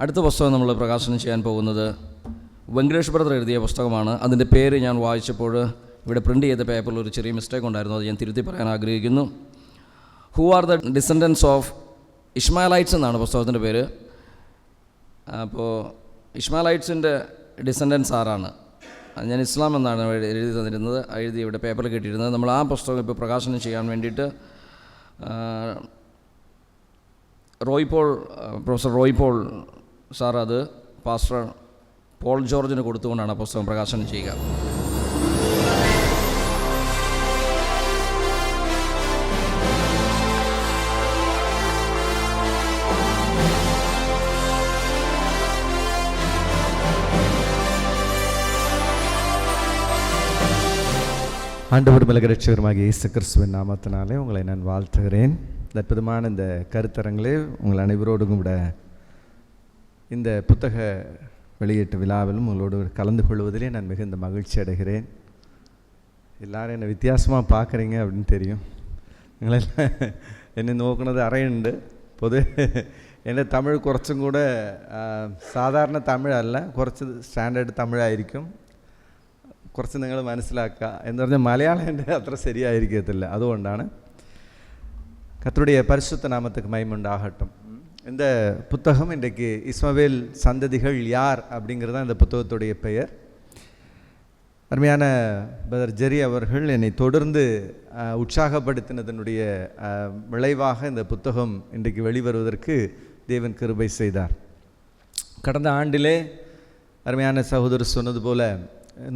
അടുത്ത പുസ്തകം നമ്മൾ പ്രകാശനം ചെയ്യാൻ പോകുന്നത് വെങ്കടേഷ് ബ്രദർ എഴുതിയ പുസ്തകമാണ്. അതിൻ്റെ പേര് ഞാൻ വായിച്ചപ്പോൾ ഇവിടെ പ്രിൻ്റ് ചെയ്ത പേപ്പറിൽ ഒരു ചെറിയ മിസ്റ്റേക്ക് ഉണ്ടായിരുന്നു. അത് ഞാൻ തിരുത്തി പറയാൻ ആഗ്രഹിക്കുന്നു. Who are the descendants of Ishmaelites എന്നാണ് പുസ്തകത്തിൻ്റെ പേര്. അപ്പോൾ ഇഷ്മാലൈറ്റ്സിൻ്റെ ഡിസെൻഡൻസ് ആരാണ്? ഞാൻ ഇസ്ലാം എന്നാണ് എഴുതി തന്നിരുന്നത്, എഴുതി ഇവിടെ പേപ്പറിൽ കിട്ടിയിരുന്നത്. നമ്മൾ ആ പുസ്തകം ഇപ്പോൾ പ്രകാശനം ചെയ്യാൻ വേണ്ടിയിട്ട് പ്രൊഫസർ റോയ് പോൾ സാർ അത് പാസ്റ്റർ പോൾ ജോർജിന് കൊടുത്തുകൊണ്ടാണ് ആ പുസ്തകം പ്രകാശനം ചെയ്യുക. ஆண்டவர் மிளக ரட்சகருமாக இயேசு கிறிஸ்துவின் நாமத்தினாலே உங்களை நான் வாழ்த்துகிறேன். அற்புதமான இந்த கருத்தரங்களே உங்கள் அனைவரோடும் கூட இந்த புத்தக வெளியீட்டு விழாவிலும் உங்களோடு கலந்து கொள்வதிலே நான் மிகுந்த மகிழ்ச்சி அடைகிறேன். எல்லாரும் என்னை வித்தியாசமாக பார்க்குறீங்க அப்படின்னு தெரியும். നിങ്ങളെല്ലാം എന്നെ നോക്കുന്നത് അറിയുന്നുണ്ട്. എൻ്റെ തമിഴ് കുറച്ചും കൂടെ സാധാരണ തമിഴല്ല, കുറച്ച് സ്റ്റാൻഡേർഡ് തമിഴായിരിക്കും. കുറച്ച് നിങ്ങൾ മനസ്സിലാക്കുക എന്ന് പറഞ്ഞാൽ മലയാളം എൻ്റെ അത്ര ശരിയായിരിക്കത്തില്ല. അതുകൊണ്ടാണ്. கர்த்தருடைய பரிசுத்த நாமத்துக்கு மகிமை உண்டாகட்டும். இந்த புத்தகம் இன்றைக்கு இஸ்மவேல் சந்ததிகள் யார் அப்படிங்கிறது தான் இந்த புத்தகத்துடைய பெயர். அருமையான பிரதர் ஜெரி அவர்கள் என்னை தொடர்ந்து உற்சாகப்படுத்தினதனுடைய விளைவாக இந்த புத்தகம் இன்றைக்கு வெளிவருவதற்கு தேவன் கிருபை செய்தார். கடந்த ஆண்டிலே அருமையான சகோதரர் சொன்னது போல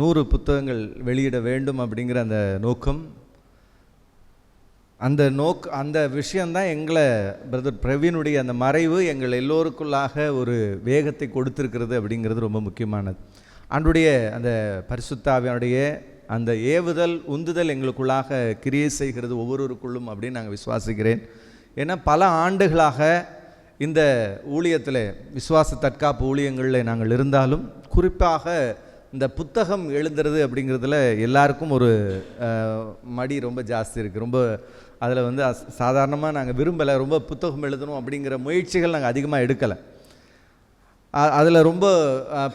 100 புத்தகங்கள் வெளியிட வேண்டும் அப்படிங்கிற அந்த நோக்கம், அந்த விஷயந்தான் எங்களை பிரதர் பிரவீனுடைய அந்த மறைவு எங்கள் எல்லோருக்குள்ளாக ஒரு வேகத்தை கொடுத்துருக்கிறது அப்படிங்கிறது ரொம்ப முக்கியமானது. ஆண்டுடைய அந்த பரிசுத்த ஆவியானுடைய அந்த ஏவுதல் உந்துதல் எங்களுக்குள்ளாக கிரியை செய்கிறது ஒவ்வொருவருக்குள்ளும் அப்படின்னு நாங்கள் விசுவாசிக்கிறேன். ஏன்னா பல ஆண்டுகளாக இந்த ஊழியத்தில் விசுவாச தற்காப்பு ஊழியங்களில் நாங்கள் இருந்தாலும் குறிப்பாக இந்த புத்தகம் எழுதுறது அப்படிங்கிறதுல எல்லாருக்கும் ஒரு மடி ரொம்ப ஜாஸ்தி இருக்குது. ரொம்ப அதில் சாதாரணமாக நாங்கள் விரும்பலை, ரொம்ப புத்தகம் எழுதணும் அப்படிங்கிற முயற்சிகள் நாங்கள் அதிகமாக எடுக்கலை. அதில் ரொம்ப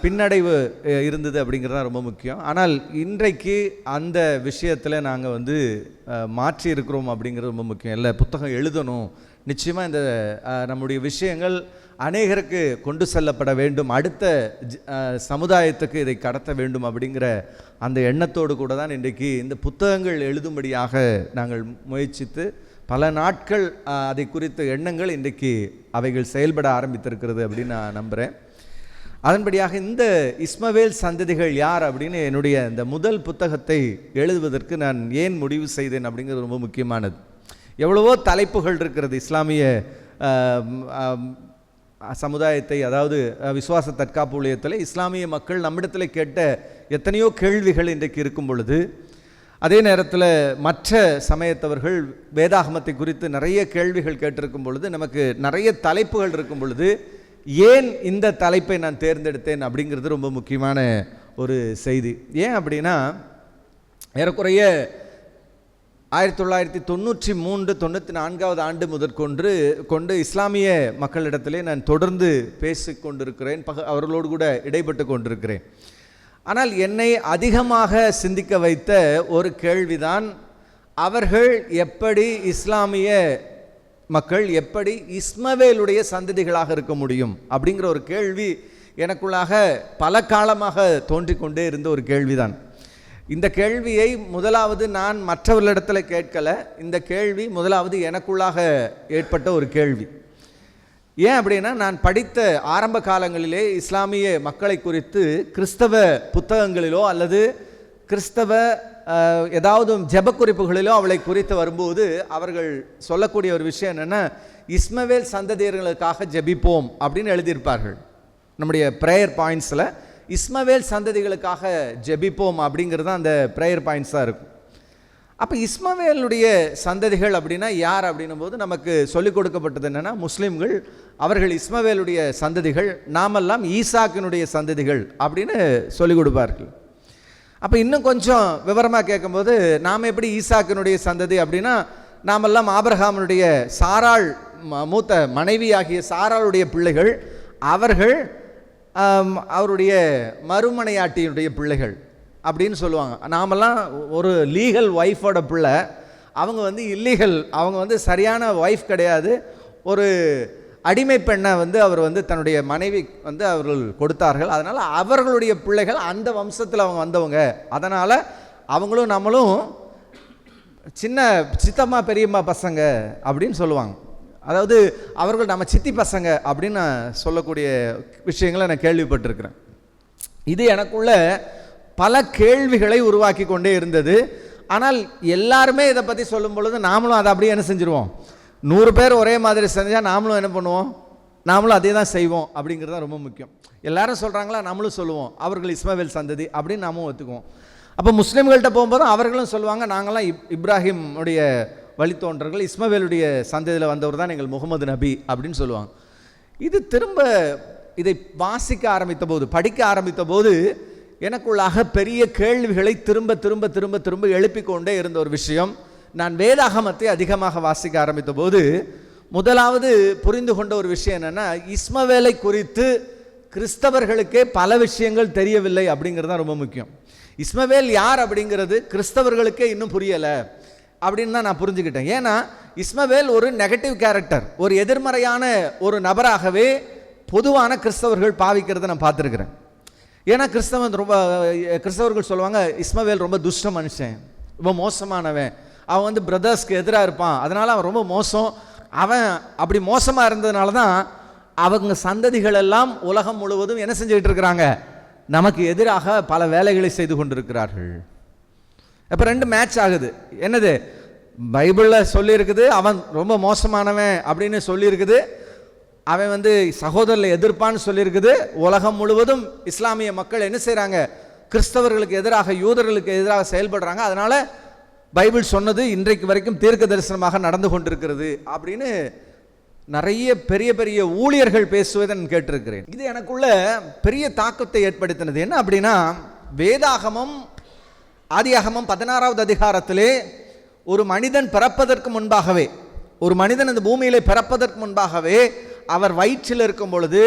பின்னடைவு இருந்தது அப்படிங்கிறது தான் ரொம்ப முக்கியம். ஆனால் இன்றைக்கு அந்த விஷயத்தில் நாங்கள் மாற்றி இருக்கிறோம் அப்படிங்கிறது ரொம்ப முக்கியம். இல்லை, புத்தகம் எழுதணும், நிச்சயமாக இந்த நம்முடைய விஷயங்கள் அநேகருக்கு கொண்டு செல்லப்பட வேண்டும், அடுத்த சமுதாயத்துக்கு இதை கடத்த வேண்டும் அப்படிங்கிற அந்த எண்ணத்தோடு கூட தான் இன்றைக்கு இந்த புத்தகங்கள் எழுதும்படியாக நாங்கள் முயற்சித்து பல நாட்கள் அதை குறித்த எண்ணங்கள் இன்றைக்கு அவைகள் செயல்பட ஆரம்பித்திருக்கிறது அப்படின்னு நான் நம்புகிறேன். அதன்படியாக இந்த இஸ்மவேல் சந்ததிகள் யார் அப்படின்னு என்னுடைய இந்த முதல் புத்தகத்தை எழுதுவதற்கு நான் ஏன் முடிவு செய்தேன் அப்படிங்கிறது ரொம்ப முக்கியமானது. எவ்வளவோ தலைப்புகள் இருக்கிறது இஸ்லாமிய சமுதாயத்தை, அதாவது விசுவாச தற்காப்பு ஊழியத்தில் இஸ்லாமிய மக்கள் நம்மிடத்தில் கேட்ட எத்தனையோ கேள்விகள் இன்றைக்கு இருக்கும் பொழுது, அதே நேரத்தில் மற்ற சமயத்தவர்கள் வேதாகமத்தை குறித்து நிறைய கேள்விகள் கேட்டிருக்கும் பொழுது, நமக்கு நிறைய தலைப்புகள் இருக்கும் பொழுது ஏன் இந்த தலைப்பை நான் தேர்ந்தெடுத்தேன் அப்படிங்கிறது ரொம்ப முக்கியமான ஒரு செய்தி. ஏன் அப்படின்னா, ஏறக்குறைய 1993-94 ஆண்டு முதற்கொண்டு இஸ்லாமிய மக்களிடத்திலே நான் தொடர்ந்து பேசிக்கொண்டிருக்கிறேன், அவர்களோடு கூட இடைப்பட்டு கொண்டிருக்கிறேன். ஆனால் என்னை அதிகமாக சிந்திக்க வைத்த ஒரு கேள்விதான், அவர்கள் எப்படி இஸ்லாமிய மக்கள் எப்படி இஸ்மவேலுடைய சந்ததிகளாக இருக்க முடியும் அப்படிங்கிற ஒரு கேள்வி எனக்குள்ளாக பல காலமாக தோன்றிக்கொண்டே இருந்த ஒரு கேள்விதான். இந்த கேள்வியை முதலாவது நான் மற்றவர்களிடத்தில் கேட்கல, இந்த கேள்வி முதலாவது எனக்குள்ளாக ஏற்பட்ட ஒரு கேள்வி. ஏன் அப்படின்னா, நான் படித்த ஆரம்ப காலங்களிலே இஸ்லாமிய மக்களை குறித்து கிறிஸ்தவ புத்தகங்களிலோ அல்லது கிறிஸ்தவ ஏதாவது ஜெப குறிப்புகளிலோ அவளை குறித்து வரும்போது அவர்கள் சொல்லக்கூடிய ஒரு விஷயம் என்னென்னா, இஸ்மவேல் சந்ததியர்களுக்காக ஜெபிப்போம் அப்படின்னு எழுதியிருப்பார்கள். நம்முடைய ப்ரேயர் பாயிண்ட்ஸில் இஸ்மவேல் சந்ததிகளுக்காக ஜெபிப்போம் அப்படிங்கிறது தான் அந்த ப்ரேயர் பாயிண்ட்ஸாக இருக்கும். அப்போ இஸ்மவேலுடைய சந்ததிகள் அப்படின்னா யார் அப்படின்னும் போது நமக்கு சொல்லிக் கொடுக்கப்பட்டது என்னென்னா, முஸ்லீம்கள் அவர்கள் இஸ்மவேலுடைய சந்ததிகள், நாமெல்லாம் ஈசாக்கினுடைய சந்ததிகள் அப்படின்னு சொல்லிக் கொடுப்பார்கள். அப்போ இன்னும் கொஞ்சம் விவரமாக கேட்கும்போது, நாம் எப்படி ஈசாக்கினுடைய சந்ததி அப்படின்னா, நாமெல்லாம் ஆபிரகாமுடைய சாராள் மூத்த மனைவியாகிய சாராளுடைய பிள்ளைகள், அவர்கள் அவருடைய மறுமனையாட்டியினுடைய பிள்ளைகள் அப்படின்னு சொல்லுவாங்க. நாமெல்லாம் ஒரு லீகல் ஒய்ஃபோட பிள்ளை, அவங்க வந்து இல்லீகல், அவங்க வந்து சரியான ஒய்ஃப் கிடையாது, ஒரு அடிமை பெண்ணை வந்து அவர் வந்து தன்னுடைய மனைவி வந்து அவர்கள் கொடுத்தார்கள். அதனால் அவர்களுடைய பிள்ளைகள் அந்த வம்சத்தில் அவங்க வந்தவங்க, அதனால் அவங்களும் நம்மளும் சின்ன சித்தம்மா பெரியம்மா பசங்க அப்படின்னு சொல்லுவாங்க. அதாவது அவர்கள் நம்ம சித்தி பசங்க அப்படின்னு நான் சொல்லக்கூடிய விஷயங்களை நான் கேள்விப்பட்டிருக்கிறேன். இது எனக்குள்ள பல கேள்விகளை உருவாக்கி கொண்டே இருந்தது. ஆனால் எல்லாருமே இதை பற்றி சொல்லும் பொழுது நாமளும் அதை அப்படியே என்ன செஞ்சுருவோம், 100 பேர் ஒரே மாதிரி செஞ்சால் நாமளும் என்ன பண்ணுவோம், நாமளும் அதே தான் செய்வோம் அப்படிங்கிறது தான் ரொம்ப முக்கியம். எல்லாரும் சொல்கிறாங்களா, நம்மளும் சொல்லுவோம் அவர்கள் இஸ்மவேல் சந்ததி அப்படின்னு நாமும் ஒத்துக்குவோம். அப்போ முஸ்லீம்கள்கிட்ட போகும்போது அவர்களும் சொல்லுவாங்க, நாங்களாம் இப்ராஹிமுடைய வழித்தோன்றர்கள், இஸ்மவேலுடைய சந்ததியில் வந்தவர் தான் எங்கள் முகமது நபி அப்படின்னு சொல்லுவாங்க. இது திரும்ப இதை வாசிக்க ஆரம்பித்த போது, படிக்க ஆரம்பித்த போது எனக்குள்ளாக பெரிய கேள்விகளை திரும்ப திரும்ப திரும்ப திரும்ப எழுப்பிக் கொண்டே இருந்த ஒரு விஷயம். நான் வேதாகமத்தை அதிகமாக வாசிக்க ஆரம்பித்த போது முதலாவது புரிந்து கொண்ட ஒரு விஷயம் என்னென்னா, இஸ்மவேலை குறித்து கிறிஸ்தவர்களுக்கே பல விஷயங்கள் தெரியவில்லை அப்படிங்கிறது தான் ரொம்ப முக்கியம். இஸ்மவேல் யார் அப்படிங்கிறது கிறிஸ்தவர்களுக்கே இன்னும் புரியலை அப்படின்னு தான் நான் புரிஞ்சுக்கிட்டேன். ஏன்னா இஸ்மவேல் ஒரு நெகட்டிவ் கேரக்டர், ஒரு எதிர்மறையான ஒரு நபராகவே பொதுவான கிறிஸ்தவர்கள் பாவிக்கிறத நான் பார்த்துருக்கிறேன். ஏன்னா கிறிஸ்தவர்கள் சொல்லுவாங்க, இஸ்மவேல் ரொம்ப துஷ்ட மனுஷன், ரொம்ப மோசமானவன், அவன் வந்து பிரதர்ஸ்க்கு எதிராக இருப்பான், அதனால் அவன் ரொம்ப மோசம், அவன் அப்படி மோசமாக இருந்ததுனால தான் அவங்க சந்ததிகள் எல்லாம் உலகம் முழுவதும் என்ன செஞ்சுக்கிட்டு இருக்கிறாங்க, நமக்கு எதிராக பல வேலைகளை செய்து கொண்டிருக்கிறார்கள். இப்போ 2 மேட்ச் ஆகுது. என்னது, பைபிளில் சொல்லியிருக்குது அவன் ரொம்ப மோசமானவன் அப்படின்னு சொல்லியிருக்குது, அவன் வந்து சகோதரர்களை எதிர்ப்பான்னு சொல்லியிருக்குது. உலகம் முழுவதும் இஸ்லாமிய மக்கள் என்ன செய்கிறாங்க, கிறிஸ்தவர்களுக்கு எதிராக, யூதர்களுக்கு எதிராக செயல்படுறாங்க, அதனால் பைபிள் சொன்னது இன்றைக்கு வரைக்கும் தீர்க்க தரிசனமாக நடந்து கொண்டிருக்கிறது அப்படின்னு நிறைய பெரிய பெரிய ஊழியர்கள் பேசுவதை நான் கேட்டிருக்கிறேன். இது எனக்குள்ள பெரிய தாக்கத்தை ஏற்படுத்தினது. என்ன அப்படின்னா, வேதாகமம் ஆதியாகமம் 16வது அதிகாரத்திலே ஒரு மனிதன் பிறப்பதற்கு முன்பாகவே, ஒரு மனிதன் இந்த பூமியிலே பிறப்பதற்கு முன்பாகவே அவர் வயிற்றில் இருக்கும் பொழுது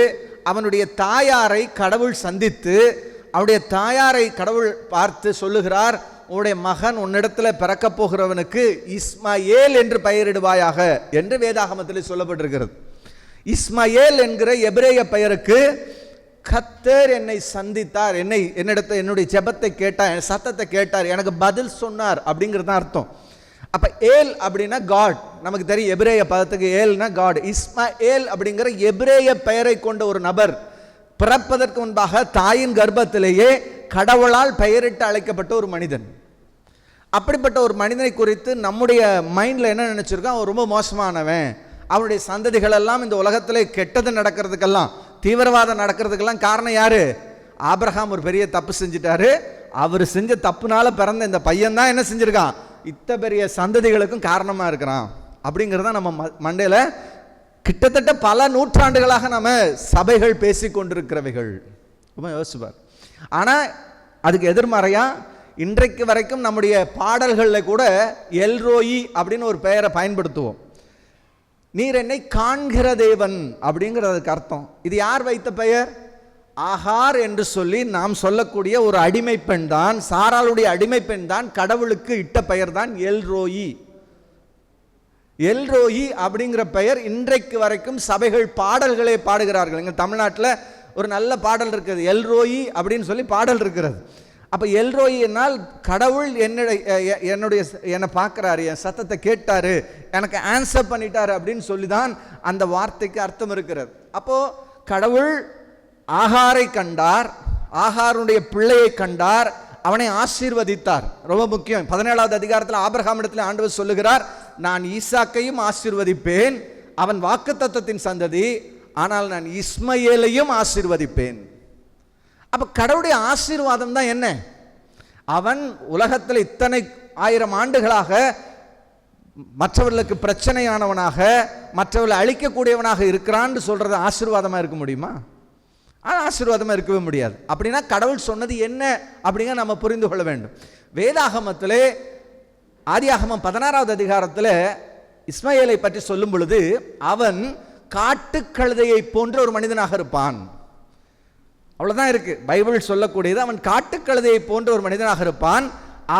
அவனுடைய தாயாரை கடவுள் சந்தித்து, அவனுடைய தாயாரை கடவுள் பார்த்து சொல்லுகிறார், உன்னுடைய மகன் உன்னிடத்தில் பிறக்கப் போகிறவனுக்கு இஸ்மாயேல் என்று பெயரிடுவாயாக என்று வேதாகமத்தில் சொல்லப்பட்டிருக்கிறது. இஸ்மாயேல் என்கிற எபிரேய பெயருக்கு கர்த்தர் என்னை சந்தித்தார், என்னுடைய ஜெபத்தை கேட்டார், என் சத்தத்தை கேட்டார், எனக்கு பதில் சொன்னார் அப்படிங்கிறது தான் அர்த்தம். அப்ப ஏல் அப்படின்னா காட், நமக்கு தெரியும் எபிரேய பதத்துக்கு ஏல்னா காட். இஸ்மாயேல் அப்படிங்கிற எபிரேய பெயரை கொண்ட ஒரு நபர் பிறப்பதற்கு முன்பாக தாயின் கர்ப்பத்திலேயே கடவுளால் பெயரிட்டு அழைக்கப்பட்ட ஒரு மனிதன். அப்படிப்பட்ட ஒரு மனிதனை குறித்து நம்முடைய மைண்டில் என்ன நினைச்சிருக்கோம், அவன் ரொம்ப மோசமானவன், அவனுடைய சந்ததிகள் எல்லாம் இந்த உலகத்திலே கெட்டது நடக்கிறதுக்கெல்லாம், தீவிரவாதம் நடக்கிறதுக்கெல்லாம் காரணம் யாரு, ஆபிரகாம் ஒரு பெரிய தப்பு செஞ்சிட்டாரு, அவர் செஞ்ச தப்புனால பிறந்த இந்த பையன் தான் என்ன செஞ்சிருக்கான், இத்த பெரிய சந்ததிகளுக்கும் காரணமா இருக்கிறான் அப்படிங்கிறத நம்ம மண்டையில் கிட்டத்தட்ட பல நூற்றாண்டுகளாக நம்ம சபைகள் பேசி கொண்டிருக்கிறவைகள் ரொம்ப யோசிப்பார். ஆனால் அதுக்கு எதிர்மறையா இன்றைக்கு வரைக்கும் நம்முடைய பாடல்களில் கூட எல்ரோயி அப்படின்னு ஒரு பெயரை பயன்படுத்துவோம். நீர் என்னை காண்கிற தேவன் அப்படிங்கிறதுக்கு அர்த்தம். இது யார் வைத்த பெயர், ஆகார் என்று சொல்லி நாம் சொல்லக்கூடிய ஒரு அடிமை பெண் தான், சாராளுடைய அடிமை பெண் தான் கடவுளுக்கு இட்ட பெயர் தான் எல்ரோயி. எல்ரோயி அப்படிங்கிற பெயர் இன்றைக்கு வரைக்கும் சபைகள் பாடல்களை பாடுகிறார்கள். எங்கள் தமிழ்நாட்டில் ஒரு நல்ல பாடல் இருக்குது, எல்ரோயி அப்படின்னு சொல்லி பாடல் இருக்கிறது. அப்போ எல்ரோயி என்னால் கடவுள் என்னை பார்க்குறாரு, என் சத்தத்தை கேட்டாரு, எனக்கு ஆன்சர் பண்ணிட்டாரு அப்படின்னு சொல்லி தான் அந்த வார்த்தைக்கு அர்த்தம் இருக்கிறது. அப்போது கடவுள் ஆகாரை கண்டார், ஆகாருடைய பிள்ளையை கண்டார், அவனை ஆசீர்வதித்தார். ரொம்ப முக்கியம். 17வது அதிகாரத்தில் ஆபிரகாமிடத்தில் ஆண்டவர் சொல்லுகிறார், நான் ஈசாக்கையும் ஆசீர்வதிப்பேன், அவன் வாக்குத்தத்தத்தின் சந்ததி, ஆனால் நான் இஸ்மயேலையும் ஆசீர்வதிப்பேன். அப்ப கடவுளுடைய ஆசீர்வாதம் தான் என்ன? அவன் உலகத்தில் இத்தனை 1000 ஆண்டுகளாக மற்றவர்களுக்கு பிரச்சனையானவனாக, மற்றவர்களை அழிக்கக்கூடியவனாக இருக்கிறான்னு சொல்றது ஆசீர்வாதமா இருக்க முடியுமா? ஆசீர்வாதமா இருக்கவே முடியாது. அப்படின்னா கடவுள் சொன்னது என்ன அப்படிங்க நம்ம புரிந்து கொள்ள வேண்டும். வேதாகமத்திலே ஆதியாகமம் 16வது அதிகாரத்தில் இஸ்மயேலை பற்றி சொல்லும் பொழுது, அவன் காட்டுக்கழுதையை போன்ற ஒரு மனிதனாக இருப்பான். அவ்வளவுதான் இருக்கு பைபிள் சொல்லக்கூடியது. அவன் காட்டுக்கழுதையை போன்ற ஒரு மனிதனாக இருப்பான்.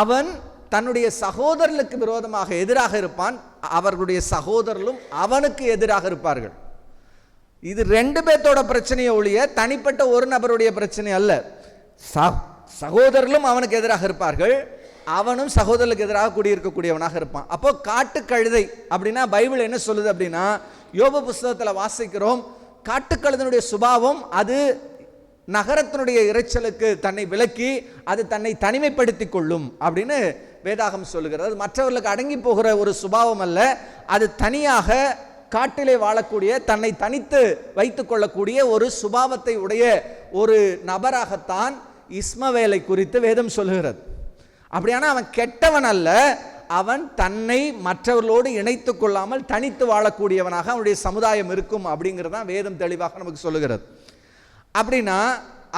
அவன் தன்னுடைய சகோதரர்களுக்கு விரோதமாக எதிராக இருப்பான், அவர்களுடைய சகோதரர்களும் அவனுக்கு எதிராக இருப்பார்கள். இது 2 பேர்த்தோட பிரச்சனையை ஒழிய தனிப்பட்ட ஒரு நபருடைய பிரச்சனை அல்ல. சகோதரர்களும் அவனுக்கு எதிராக இருப்பார்கள், அவனும் சகோதரர்களுக்கு எதிராக கூடியிருக்கக்கூடியவனாக இருப்பான். அப்போ காட்டுக்கழுதை அப்படின்னா பைபிள் என்ன சொல்லுது அப்படின்னா, யோபு புஸ்தகத்தில் வாசிக்கிறோம், காட்டுக்கழுதனுடைய சுபாவம் அது நகரத்தினுடைய இறைச்சலுக்கு தன்னை விலக்கி அது தன்னை தனிமைப்படுத்தி கொள்ளும் அப்படின்னு வேதாகம் சொல்லுகிறது. மற்றவர்களுக்கு அடங்கி போகிற ஒரு சுபாவம் அல்ல, அது தனியாக காட்டிலே வாழக்கூடிய, தன்னை தனித்து வைத்துக் கொள்ளக்கூடிய ஒரு சுபாவத்தை உடைய ஒரு நபராகத்தான் இஸ்மவேலை குறித்து வேதம் சொல்லுகிறது. அப்படியான அவன் கெட்டவன் அல்ல, அவன் தன்னை மற்றவர்களோடு இணைத்து கொள்ளாமல் தனித்து வாழக்கூடியவனாக அவனுடைய சமுதாயம் இருக்கும் அப்படிங்கிறதான் வேதம் தெளிவாக நமக்கு சொல்லுகிறது. அப்படின்னா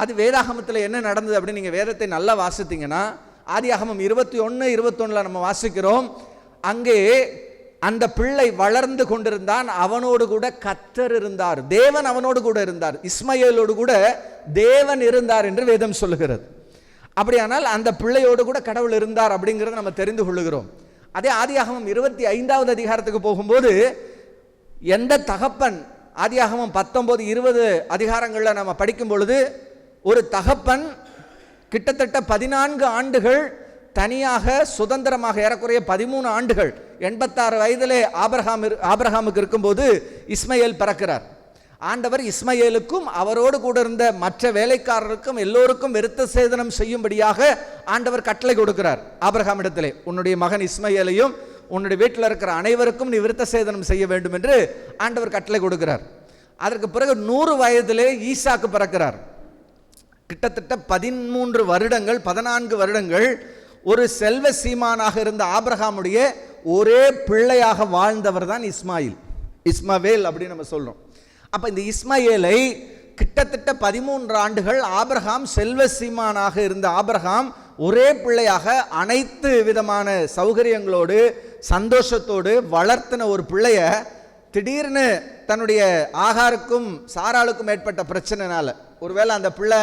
அது வேதாகமத்தில் என்ன நடந்தது அப்படின்னு நீங்கள் வேதத்தை நல்லா வாசித்தீங்கன்னா, ஆதியாகமம் 21:21 நம்ம வாசிக்கிறோம், அங்கே அந்த பிள்ளை வளர்ந்து கொண்டிருந்தான், அவனோடு கூட கர்த்தர் இருந்தார், தேவன் அவனோடு கூட இருந்தார், இஸ்மயேலோடு கூட தேவன் இருந்தார் என்று வேதம் சொல்லுகிறது. அப்படியானால் அந்த பிள்ளையோடு கூட கடவுள் இருந்தார் அப்படிங்கிறத நம்ம தெரிந்து கொள்ளுகிறோம். அதே ஆதியாகமம் 25வது அதிகாரத்துக்கு போகும்போது, எந்த தகப்பன், ஆதியாகமம் 19-20 அதிகாரங்களில் நம்ம படிக்கும் பொழுது, ஒரு தகப்பன் கிட்டத்தட்ட 14 ஆண்டுகள் தனியாக சுதந்திரமாக, ஏறக்குறைய 13 ஆண்டுகள், 86 வயதிலே ஆபிரகாமுக்கு இருக்கும்போது இஸ்மயேல் பிறக்கிறார். ஆண்டவர் இஸ்மயேலுக்கும் அவரோடு கூட இருந்த மற்ற வேலைக்காரருக்கும் எல்லோருக்கும் விருத்த சேதனம் செய்யும்படியாக ஆண்டவர் கட்டளை கொடுக்கிறார் ஆபிரகாமிடத்திலே, உன்னுடைய மகன் இஸ்மயேலையும் உன்னுடைய வீட்டில் இருக்கிற அனைவருக்கும் நீ விருத்த சேதனம் செய்ய வேண்டும் என்று ஆண்டவர் கட்டளை கொடுக்கிறார். அதற்கு பிறகு 100 வயதிலே ஈசாக்கு பிறக்கிறார். கிட்டத்தட்ட 13 வருடங்கள் 14 வருடங்கள் ஒரு செல்வ சீமானாக இருந்த ஆபிரகாமுடைய ஒரே பிள்ளையாக வாழ்ந்தவர் தான் இஸ்மவேல் அப்படின்னு நம்ம சொல்றோம். அப்ப இந்த இஸ்மயேலை கிட்டத்தட்ட 13 ஆண்டுகள் ஆபிரகாம் செல்வ சீமானாக இருந்த ஆபிரகாம் ஒரே பிள்ளையாக அனைத்து விதமான சௌகரியங்களோடு சந்தோஷத்தோடு வளர்த்தின ஒரு பிள்ளைய திடீர்னு தன்னுடைய ஆகாருக்கும் சாராளுக்கும் ஏற்பட்ட பிரச்சனைனால, ஒருவேளை அந்த பிள்ளை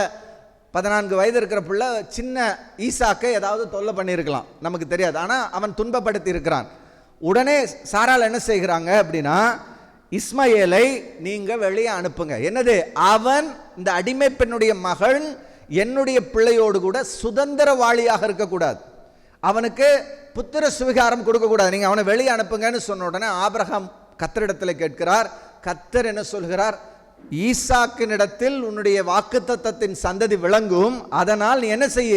14 வயது இருக்கிற பிள்ளை சின்ன ஈசாக்கை ஏதாவது தொல்லை பண்ணியிருக்கலாம், நமக்கு தெரியாது. ஆனால் அவன் துன்பப்படுத்தி இருக்கிறான். உடனே சாராள் என்ன செய்கிறாங்க அப்படின்னா, இஸ்மயேலை நீங்க வெளியே அனுப்புங்க. என்னது? அவன் இந்த அடிமை பெண்ணுடைய மகன் என்னுடைய பிள்ளையோடு கூட சுதந்திரவாளியாக இருக்கக்கூடாது, அவனுக்கு புத்திர சுவிகாரம் கொடுக்கக்கூடாது, நீங்க அவனை வெளியே அனுப்புங்கன்னு சொன்ன உடனே ஆபிரகாம் கர்த்தரிடத்தில் கேட்கிறார். கர்த்தர் என்ன சொல்கிறார்? ஈசாக்கினிடத்தில் உன்னுடைய வாக்குத்தத்தத்தின் சந்ததி விளங்கும், அதனால் நீ என்ன செய்ய,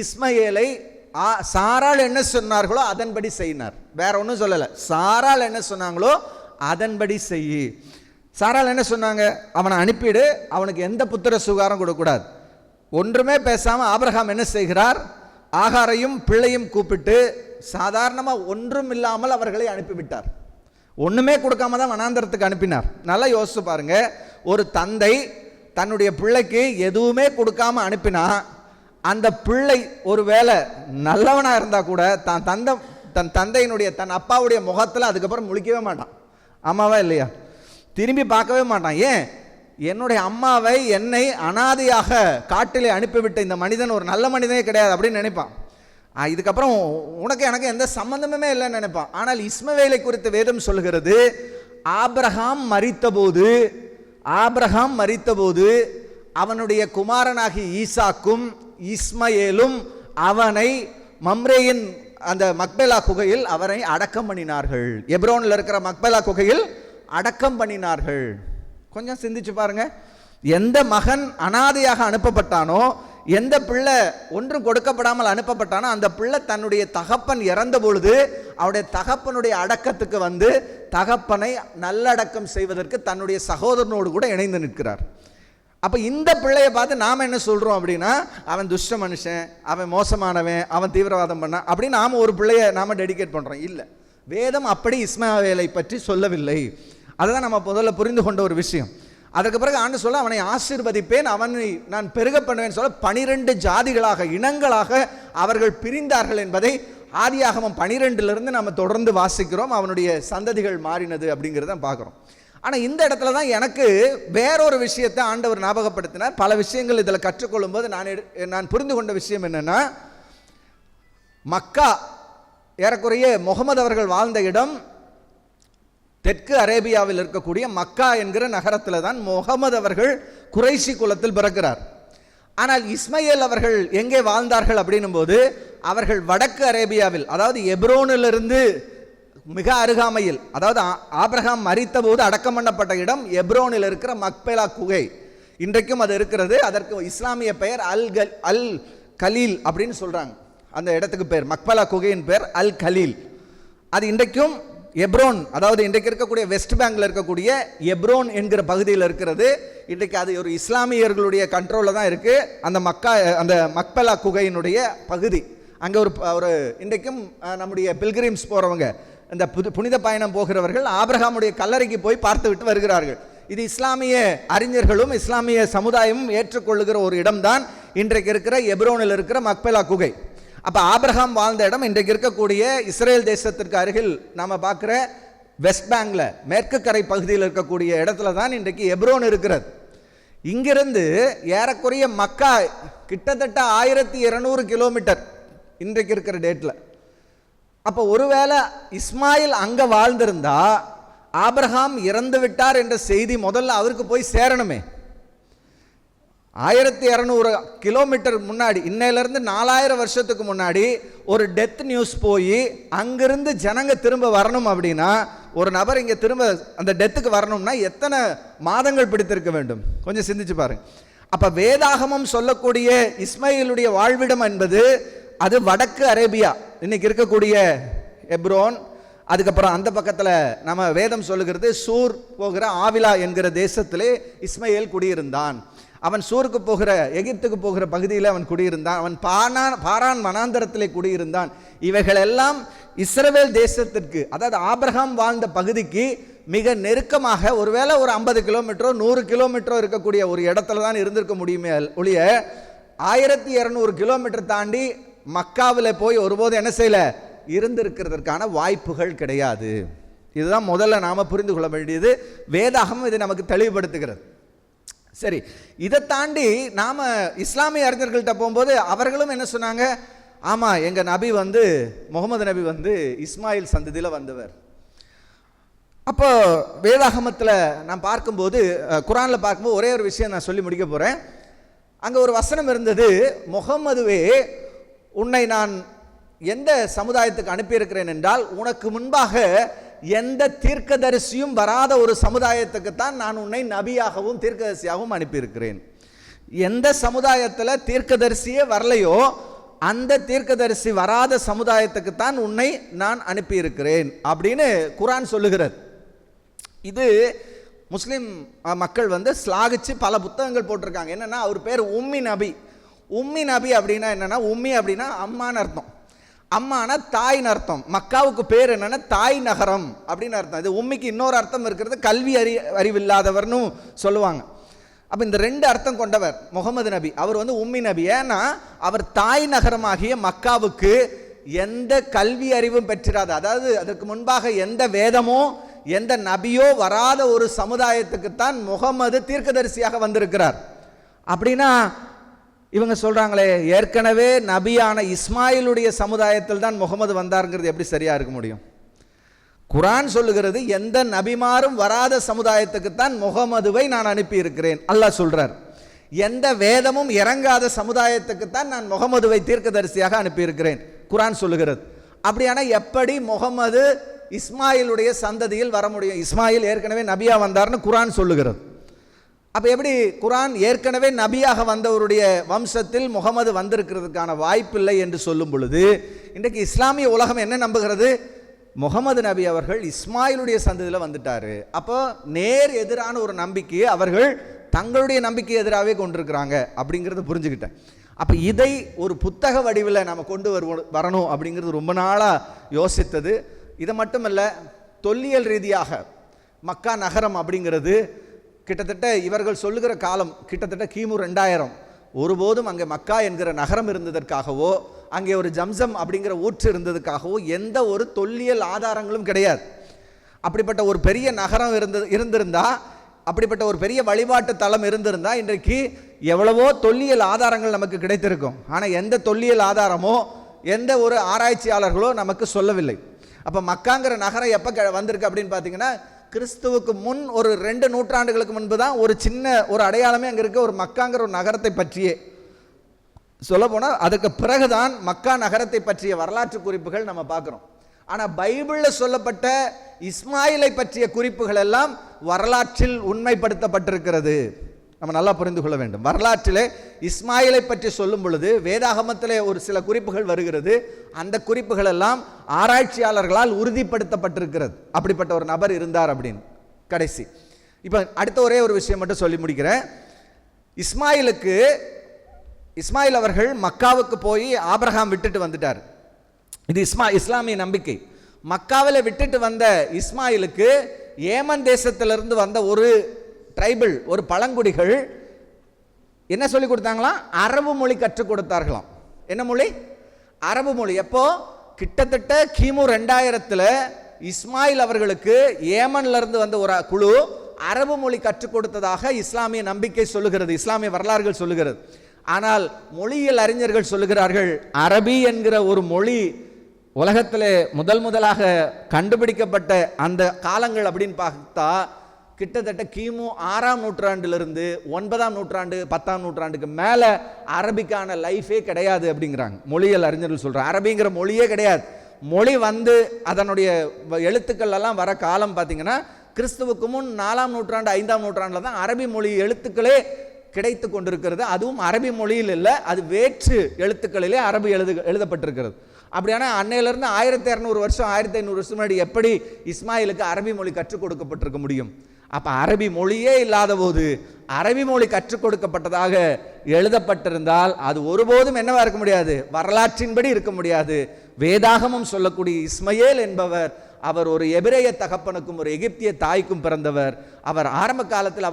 இஸ்மயேலை சாராள் என்ன சொன்னார்களோ அதன்படி செய்யினார். வேற ஒன்றும் சொல்லலை, சாராள் என்ன சொன்னாங்களோ அதன்படி செய்ய. சாராள் என்ன சொன்னாங்க? அவனை அனுப்பிடு, அவனுக்கு எந்த புத்திர சுகாரம் கொடுக்கக்கூடாது. ஒன்றுமே பேசாம ஆபிரகாம் என்ன செய்கிறார்? ஆகாரையும் பிள்ளையும் கூப்பிட்டு சாதாரணமாக ஒன்றும் இல்லாமல் அவர்களை அனுப்பிவிட்டார். ஒண்ணுமே கொடுக்காம தான் வனாந்தரத்துக்கு அனுப்பினார். நல்லா யோசிச்சு பாருங்க, ஒரு தந்தை தன்னுடைய பிள்ளைக்கு எதுவுமே கொடுக்காம அனுப்பினா, அந்த பிள்ளை ஒருவேளை நல்லவனா இருந்தா கூட தன் தந்தையினுடைய தன் அப்பாவுடைய முகத்தில் அதுக்கப்புறம் முழிக்கவே மாட்டான். அம்மாவா இல்லையா? திரும்பி பார்க்கவே மாட்டான். ஏன்? என்னுடைய அம்மாவை என்னை அனாதையாக காட்டிலே அனுப்பிவிட்ட இந்த மனிதன் ஒரு நல்ல மனிதனே கிடையாது அப்படின்னு நினைப்பான். இதுக்கப்புறம் உனக்கு எனக்கு எந்த சம்பந்தமுமே இல்லைன்னு நினைப்பான். ஆனால் இஸ்மவேலை குறித்து வேதம் சொல்கிறது, ஆபிரகாம் மரித்தபோது அவனுடைய குமாரனாகி ஈசாக்கும் இஸ்மயேலும் அவனை மம்ரேயின் அந்த மக்பேலா குகையில் அவரை அடக்கம் பண்ணினார்கள். எப்ரோனில் இருக்கிற மக்பேலா குகையில் அடக்கம் பண்ணினார்கள். கொஞ்சம் சிந்திச்சு பாருங்க. எந்த மகன் அனாதையாக அனுப்பப்பட்டானோ, எந்த பிள்ளை ஒன்றும் கொடுக்கப்படாமல் அனுப்பப்பட்டானோ, அந்த பிள்ளை தன்னுடைய தகப்பன் இறந்த பொழுது அவருடைய தகப்பனுடைய அடக்கத்துக்கு வந்து தகப்பனை நல்லடக்கம் செய்வதற்கு தன்னுடைய சகோதரனோடு கூட இணைந்து நிற்கிறார். அப்போ இந்த பிள்ளையை பார்த்து நாம் என்ன சொல்கிறோம் அப்படின்னா, அவன் துஷ்ட மனுஷன், அவன் மோசமானவன், அவன் தீவிரவாதம் பண்ண அப்படின்னு நாம் ஒரு பிள்ளையை நாம் டெடிகேட் பண்ணுறோம். இல்லை, வேதம் அப்படி இஸ்மவேலை பற்றி சொல்லவில்லை. அதுதான் நம்ம முதல்ல புரிந்து கொண்ட ஒரு விஷயம். அதற்கு பிறகு ஆண்டு சொல்ல, அவனை ஆசீர்வதிப்பேன், அவனை நான் பெருக பண்ணுவேன் சொல்ல 12 ஜாதிகளாக இனங்களாக அவர்கள் பிரிந்தார்கள் என்பதை ஆதியாகமம் 12 நம்ம தொடர்ந்து வாசிக்கிறோம். அவனுடைய சந்ததிகள் மாறினது அப்படிங்கிறத பார்க்குறோம். ஆனால் இந்த இடத்துல தான் எனக்கு வேறொரு விஷயத்தை ஆண்டவர் ஞாபகப்படுத்தினார். பல விஷயங்கள் இதில் கற்றுக்கொள்ளும் போது நான் புரிந்து கொண்ட விஷயம் என்னென்னா, மக்கா ஏறக்குறைய முகமது அவர்கள் வாழ்ந்த இடம் தெற்கு அரேபியாவில் இருக்கக்கூடிய மக்கா என்கிற நகரத்தில் தான் முகமது அவர்கள் குறைஷி குலத்தில் பிறக்கிறார். ஆனால் இஸ்மயேல் அவர்கள் எங்கே வாழ்ந்தார்கள் அப்படின்னும் போது அவர்கள் வடக்கு அரேபியாவில், அதாவது எப்ரோனிலிருந்து மிக அருகாமையில், அதாவது ஆபிரகாம் மரித்த போது அடக்கம் பண்ணப்பட்ட இடம் எப்ரோனில் இருக்கிற மக்பேலா குகை. இன்றைக்கும் அது இருக்கிறது. அதற்கு இஸ்லாமிய பெயர் அல் கலீல் அப்படின்னு சொல்றாங்க. அந்த இடத்துக்கு பேர், மக்பேலா குகையின் பேர் அல் கலீல். அது இன்றைக்கும் எப்ரோன், அதாவது இன்றைக்கு இருக்கக்கூடிய வெஸ்ட் பேங்க்ல இருக்கக்கூடிய எப்ரோன் என்கிற பகுதியில் இருக்கிறது. இன்றைக்கு அது ஒரு இஸ்லாமியர்களுடைய கண்ட்ரோலில் தான் இருக்கு. அந்த மக்பேலா குகையினுடைய பகுதி அங்கே ஒரு இன்றைக்கும் நம்முடைய பில்கிரிம்ஸ் போறவங்க, இந்த புனித பயணம் போகிறவர்கள் ஆபிரகாமுடைய கல்லறைக்கு போய் பார்த்து விட்டு வருகிறார்கள். இது இஸ்லாமிய அறிஞர்களும் இஸ்லாமிய சமுதாயமும் ஏற்றுக்கொள்ளுகிற ஒரு இடம்தான் இன்றைக்கு இருக்கிற எப்ரோனில் இருக்கிற மக்பேலா குகை. அப்போ ஆபிரகாம் வாழ்ந்த இடம் இன்றைக்கு இருக்கக்கூடிய இஸ்ரேல் தேசத்திற்கு அருகில் நாம் பார்க்குற வெஸ்ட் பேங்க்ல மேற்கு கரை பகுதியில் இருக்கக்கூடிய இடத்துல தான் இன்றைக்கு எப்ரோன் இருக்கிறது. இங்கிருந்து ஏறக்குறைய மக்கா கிட்டத்தட்ட 1200 கிலோமீட்டர் இன்றைக்கு இருக்கிற டேட்டில். அப்போ ஒருவேளை இஸ்மாயில் அங்கே வாழ்ந்திருந்தா ஆபிரகாம் இறந்து விட்டார் என்ற செய்தி முதல்ல அவருக்கு போய் சேரணுமே. 1200 கிலோமீட்டர் முன்னாடி, இன்னையிலிருந்து 4000 வருஷத்துக்கு முன்னாடி ஒரு டெத் நியூஸ் போய் அங்கிருந்து ஜனங்க திரும்ப வரணும் அப்படின்னா, ஒரு நபர் இங்கே திரும்ப அந்த டெத்துக்கு வரணும்னா எத்தனை மாதங்கள் பிடித்திருக்க வேண்டும்? கொஞ்சம் சிந்திச்சு பாருங்க. அப்போ வேதாகமம் சொல்லக்கூடிய இஸ்மாயிலுடைய வாழ்விடம் என்பது அது வடக்கு அரேபியா, இன்னைக்கு இருக்கக்கூடிய எப்ரோன். அதுக்கப்புறம் அந்த பக்கத்தில் நம்ம வேதம் சொல்லுகிறது சூர் போகிற ஆவிலா என்கிற தேசத்திலே இஸ்மாயில் குடியிருந்தான். அவன் சூருக்கு போகிற எகிப்துக்கு போகிற பகுதியில் அவன் குடியிருந்தான். அவன் பாரான் வனாந்தரத்திலே குடியிருந்தான். இவைகள் எல்லாம் இஸ்ரவேல் தேசத்திற்கு, அதாவது ஆபிரகாம் வாழ்ந்த பகுதிக்கு மிக நெருக்கமாக, ஒருவேளை ஒரு 50 கிலோமீட்டரோ 100 கிலோமீட்டரோ இருக்கக்கூடிய ஒரு இடத்துல தான் இருந்திருக்க முடியுமே ஒழிய 1200 கிலோமீட்டர் தாண்டி மக்காவில் போய் ஒருபோது என்ன செய்யல இருந்திருக்கிறதுக்கான வாய்ப்புகள் கிடையாது. இதுதான் முதல்ல நாம புரிந்து கொள்ள வேண்டியது. வேதாகமம் இதை நமக்கு தெளிவுபடுத்துகிறது. சரி, இதை தாண்டி நாம இஸ்லாமிய அறிஞர்கள்ட்ட போகும்போது அவர்களும் என்ன சொன்னாங்க? ஆமா, எங்க நபி முகமது நபி இஸ்மாயில் சந்ததியில் வந்தவர். அப்போ வேதாகமத்தில் நான் பார்க்கும்போது, குரானில் பார்க்கும்போது ஒரே ஒரு விஷயம் நான் சொல்லி முடிக்க போறேன். அங்க ஒரு வசனம் இருந்தது, முகமதுவே உன்னை நான் எந்த சமுதாயத்துக்கு அனுப்பியிருக்கிறேன் என்றால், உனக்கு முன்பாக எந்த தீர்க்கதரிசியும் வராத ஒரு சமுதாயத்துக்கு தான் நான் உன்னை நபியாகவும் தீர்க்கதரிசியாகவும் அனுப்பியிருக்கிறேன். எந்த சமுதாயத்தில் தீர்க்கதரிசியே வரலையோ அந்த தீர்க்கதரிசி வராத சமுதாயத்துக்கு தான் உன்னை நான் அனுப்பியிருக்கிறேன் அப்படின்னு குரான் சொல்லுகிறது. இது முஸ்லிம் மக்கள் ஸ்லாகிச்சு பல புத்தகங்கள் போட்டிருக்காங்க. என்னன்னா, அவர் பேர் உம்மி நபி. உம்மி நபி அப்படின்னா என்னன்னா, உம்மி அப்படின்னா அம்மான்னு அர்த்தம். அம்மானா தாய்னு அர்த்தம். மக்காவுக்கு பேர் என்னன்னா தாய் நகரம் அப்படின்னு அர்த்தம். இது உம்மிக்கு இன்னொரு அர்த்தம் இருக்கிறது, கல்வி அறிவில்லாதவர்னு சொல்லுவாங்க. அப்போ இந்த 2 அர்த்தம் கொண்டவர் முகமது நபி. அவர் உம்மி நபி. ஏன்னா அவர் தாய் நகரமாகிய மக்காவுக்கு எந்த கல்வி அறிவும் பெற்றிராத, அதாவது அதற்கு முன்பாக எந்த வேதமோ எந்த நபியோ வராத ஒரு சமுதாயத்துக்குத்தான் முகமது தீர்க்கதரிசியாக வந்திருக்கிறார். அப்படின்னா இவங்க சொல்கிறாங்களே ஏற்கனவே நபியான இஸ்மாயிலுடைய சமுதாயத்தில் தான் முகமது வந்தாருங்கிறது எப்படி சரியாக இருக்க முடியும்? குர்ஆன் சொல்லுகிறது எந்த நபிமாரும் வராத சமுதாயத்துக்குத்தான் முகமதுவை நான் அனுப்பி இருக்கிறேன். அல்லாஹ் சொல்றார் எந்த வேதமும் இறங்காத சமுதாயத்துக்குத்தான் நான் முகமதுவை தீர்க்கதரிசியாக அனுப்பியிருக்கிறேன் குர்ஆன் சொல்லுகிறது. அப்படியானா எப்படி முகமது இஸ்மாயிலுடைய சந்ததியில் வர முடியும்? இஸ்மாயில் ஏற்கனவே நபியா வந்தார்னு குர்ஆன் சொல்லுகிறது. அப்போ எப்படி குர்ஆன் ஏற்கனவே நபியாக வந்தவருடைய வம்சத்தில் முகமது வந்திருக்கிறதுக்கான வாய்ப்பில்லை என்று சொல்லும் பொழுது இன்றைக்கு இஸ்லாமிய உலகம் என்ன நம்புகிறது? முகமது நபி அவர்கள் இஸ்மாயிலுடைய சந்ததியில் வந்துட்டாரு. அப்போ நேர் எதிரான ஒரு நம்பிக்கையை அவர்கள் தங்களுடைய நம்பிக்கை எதிராகவே கொண்டிருக்கிறாங்க அப்படிங்கிறத புரிஞ்சுக்கிட்டேன். அப்போ இதை ஒரு புத்தக வடிவில் நம்ம கொண்டு வரணும் அப்படிங்கிறது ரொம்ப நாளாக யோசித்தது. இதை மட்டுமல்ல, தொல்லியல் ரீதியாக மக்கா நகரம் அப்படிங்கிறது கிட்டத்தட்ட இவர்கள் சொல்லுகிற காலம் கிட்டத்தட்ட கிமு 2000. ஒருபோதும் அங்கே மக்கா என்கிற நகரம் இருந்ததற்காகவோ அங்கே ஒரு ஜம்சம் அப்படிங்கிற ஊற்று இருந்ததுக்காகவோ எந்த ஒரு தொல்லியல் ஆதாரங்களும் கிடையாது. அப்படிப்பட்ட ஒரு பெரிய நகரம் இருந்திருந்தா, அப்படிப்பட்ட ஒரு பெரிய வழிபாட்டு தலம் இருந்திருந்தா இன்றைக்கு எவ்வளவோ தொல்லியல் ஆதாரங்கள் நமக்கு கிடைத்திருக்கும். ஆனால் எந்த தொல்லியல் ஆதாரமோ எந்த ஒரு ஆராய்ச்சியாளர்களோ நமக்கு சொல்லவில்லை. அப்போ மக்காங்கிற நகரம் எப்போ வந்திருக்கு அப்படின்னு பார்த்தீங்கன்னா கிறிஸ்துவுக்கு முன் ஒரு 2 நூற்றாண்டுகளுக்கு முன்பு தான் ஒரு சின்ன ஒரு அடையாளமே அங்கே இருக்க ஒரு மக்காங்கிற ஒரு நகரத்தை பற்றியே சொல்ல போனால் அதுக்கு பிறகுதான் மக்கா நகரத்தை பற்றிய வரலாற்று குறிப்புகள் நம்ம பார்க்குறோம். ஆனால் பைபிளில் சொல்லப்பட்ட இஸ்மாயிலை பற்றிய குறிப்புகள் எல்லாம் வரலாற்றில் உண்மைப்படுத்தப்பட்டிருக்கிறது. நம்ம நல்லா புரிந்து கொள்ள வேண்டும். வரலாற்றிலே இஸ்மாயிலை பற்றி சொல்லும் பொழுது வேதாகமத்திலே ஒரு சில குறிப்புகள் வருகிறது. அந்த குறிப்புகள் எல்லாம் ஆராய்ச்சியாளர்களால் உறுதிப்படுத்தப்பட்டிருக்கிறது. அப்படிப்பட்ட ஒரு நபர் இருந்தார் அப்படின்னு. கடைசி இப்போ அடுத்த ஒரே ஒரு விஷயம் மட்டும் சொல்லி முடிக்கிறேன். இஸ்மாயில் அவர்கள் மக்காவுக்கு போய் ஆபிரகாம் விட்டுட்டு வந்துட்டார். இது இஸ்லாமிய நம்பிக்கை. மக்காவில் விட்டுட்டு வந்த இஸ்மாயிலுக்கு ஏமன் தேசத்திலிருந்து வந்த ஒரு ட்ரைபிள், ஒரு பழங்குடிகள் என்ன சொல்லி கொடுத்தாங்களாம்? அரபு மொழி கற்றுக் கொடுத்தார்களாம். என்ன மொழி? அரபு மொழி. எப்போ? கிட்டத்தட்ட கிமு 2000 இஸ்மாயில் அவர்களுக்கு ஏமன்ல இருந்து வந்த ஒரு குழு அரபு மொழி கற்றுக் கொடுத்ததாக இஸ்லாமிய நம்பிக்கை சொல்லுகிறது, இஸ்லாமிய வரலாறுகள் சொல்லுகிறது. ஆனால் மொழியியல் அறிஞர்கள் சொல்லுகிறார்கள் அரபி என்கிற ஒரு மொழி உலகத்தில் முதலாக கண்டுபிடிக்கப்பட்ட அந்த காலங்கள் அப்படின்னு பார்த்தா கிட்டத்தட்ட கிமு 6ஆம் நூற்றாண்டிலிருந்து 9ஆம் நூற்றாண்டு 10ஆம் நூற்றாண்டுக்கு மேலே அரபிக்கான லைஃபே கிடையாது அப்படிங்கிறாங்க மொழியியல் அறிஞர்கள் சொல்கிறாங்க. அரபிங்கிற மொழியே கிடையாது. மொழி வந்து அதனுடைய எழுத்துக்கள் எல்லாம் வர காலம் பார்த்தீங்கன்னா கிறிஸ்துவுக்கு முன் 4ஆம் நூற்றாண்டு 5ஆம் நூற்றாண்டில் தான் அரபி மொழி எழுத்துக்களே கிடைத்து கொண்டிருக்கிறது. அதுவும் அரபி மொழியில் இல்லை, அது வேற்று எழுத்துக்களிலே அரபி எழுதப்பட்டிருக்கிறது. அப்படியான அன்னையிலிருந்து 1200 வருஷம் 1500 வருஷம் முன்னாடி எப்படி இஸ்மாயிலுக்கு அரபி மொழி கற்றுக் கொடுக்கப்பட்டிருக்க முடியும்? அப்போ அரபி மொழியே இல்லாத போது அரபி மொழி கற்றுக் கொடுக்கப்பட்டதாக எழுதப்பட்டிருந்தால் அது ஒருபோதும் என்னவா இருக்க முடியாது? வரலாற்றின்படி இருக்க முடியாது. வேதாகமம் சொல்லக்கூடிய இஸ்மாயில் என்பவர் அவர் ஒரு எபிரேய தகப்பனுக்கும் ஒரு எகிப்திய தாய்க்கும் பிறந்தவர். அவர் ஆரம்ப காலத்தில்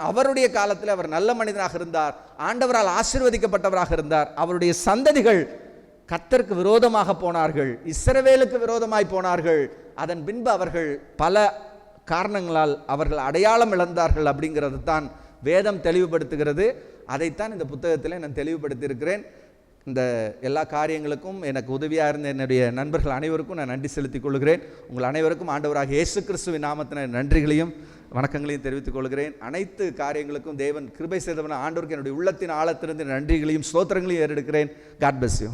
அவருடைய காலத்தில் அவர் நல்ல மனிதனாக இருந்தார், ஆண்டவரால் ஆசீர்வதிக்கப்பட்டவராக இருந்தார். அவருடைய சந்ததிகள் கர்த்தருக்கு விரோதமாக போனார்கள், இஸ்ரவேலுக்கு விரோதமாய் போனார்கள். அதன் பின்பு அவர்கள் பல காரணங்களால் அவர்கள் அடையாளம் இழந்தார்கள் அப்படிங்கிறது தான் வேதம் தெளிவுபடுத்துகிறது. அதைத்தான் இந்த புத்தகத்தில் நான் தெளிவுபடுத்தியிருக்கிறேன். இந்த எல்லா காரியங்களுக்கும் எனக்கு உதவியாக இருந்த என்னுடைய நண்பர்கள் அனைவருக்கும் நான் நன்றி செலுத்திக் கொள்கிறேன். உங்கள் அனைவருக்கும் ஆண்டவராக இயேசு கிறிஸ்துவின் நாமத்தின நன்றிகளையும் வணக்கங்களையும் தெரிவித்துக் கொள்கிறேன். அனைத்து காரியங்களுக்கும் தேவன் கிருபை செய்தவன ஆண்டவருக்கு என்னுடைய உள்ளத்தின் ஆழத்திலிருந்து நன்றிகளையும் ஸ்தோத்திரங்களையும் ஏறெடுக்கிறேன். God bless you.